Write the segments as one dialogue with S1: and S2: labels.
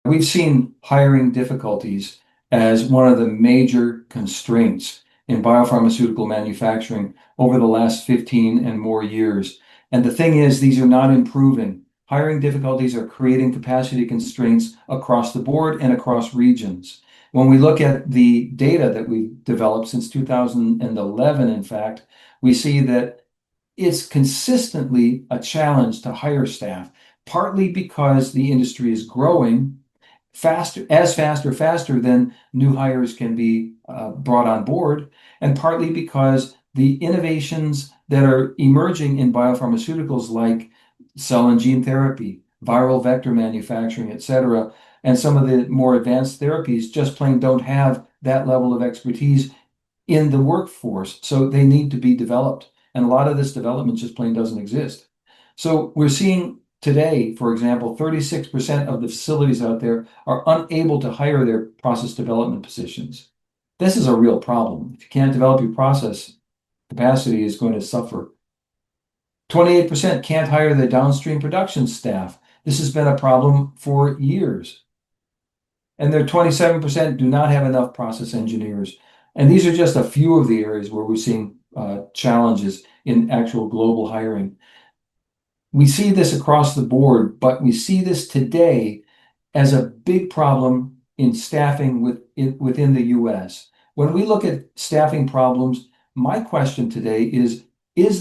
S1: We've seen hiring difficulties as one of the major constraints in biopharmaceutical manufacturing over the last 15 and more years. And the thing is, these are not improving. Hiring difficulties are creating capacity constraints across the board and across regions. When we look at the data that we've developed since 2011, in fact, we see that it's consistently a challenge to hire staff, partly because the industry is growing faster than new hires can be brought on board, and partly because the innovations that are emerging in biopharmaceuticals, like cell and gene therapy, viral vector manufacturing, et cetera, and some of the more advanced therapies just plain don't have that level of expertise in the workforce. So they need to be developed. And a lot of this development just plain doesn't exist. So we're seeing today, for example, 36% of the facilities out there are unable to hire their process development positions. This is a real problem. If you can't develop your process, capacity is going to suffer. 28% can't hire the downstream production staff. This has been a problem for years. And there 27% do not have enough process engineers. And these are just a few of the areas where we're seeing challenges in actual global hiring. We see this across the board, but we see this today as a big problem in staffing within the US. When we look at staffing problems, my question today is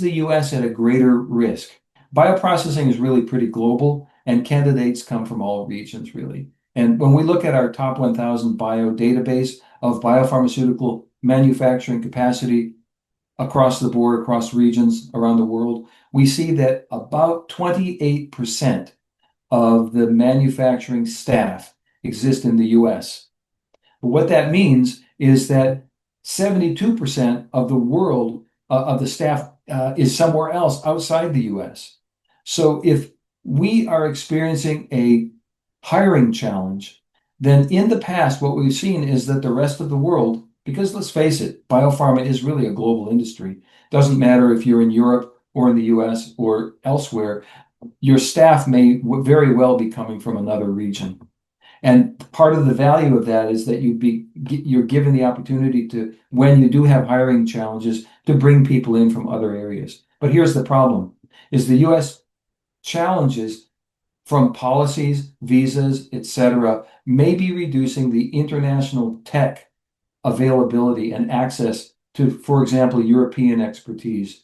S1: the US at a greater risk? Bioprocessing is really pretty global, and candidates come from all regions, really. And when we look at our top 1,000 bio database of biopharmaceutical manufacturing capacity across the board, across regions around the world, we see that about 28% of the manufacturing staff exist in the US. But what that means is that 72% of the world, of the staff, is somewhere else outside the US. So if we are experiencing a hiring challenge, then in the past, what we've seen is that the rest of the world, because let's face it, biopharma is really a global industry. Doesn't matter if you're in Europe or in the US or elsewhere, your staff may very well be coming from another region. And part of the value of that is that you're given the opportunity to, when you do have hiring challenges, to bring people in from other areas. But here's the problem, is the US challenges from policies, visas, et cetera, may be reducing the international tech availability and access to, for example, European expertise.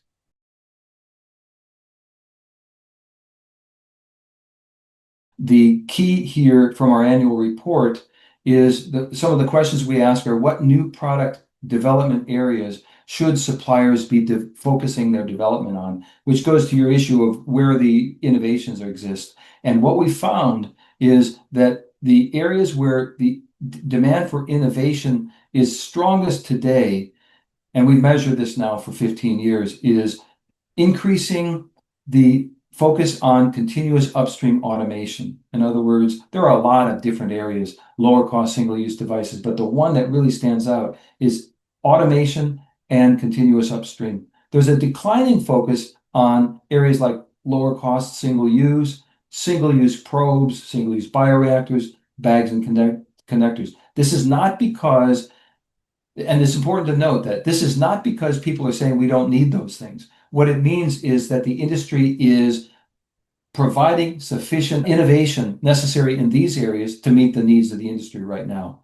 S1: The key here from our annual report is some of the questions we ask are, what new product development areas should suppliers be focusing their development on, which goes to your issue of where the innovations exist. And what we found is that the areas where the demand for innovation is strongest today, and we've measured this now for 15 years, is increasing the focus on continuous upstream automation. In other words, there are a lot of different areas, lower cost single-use devices, but the one that really stands out is automation and continuous upstream. There's a declining focus on areas like lower cost single-use probes, single-use bioreactors, bags and connectors. This is not because, and it's important to note that this is not because people are saying we don't need those things. What it means is that the industry is providing sufficient innovation necessary in these areas to meet the needs of the industry right now.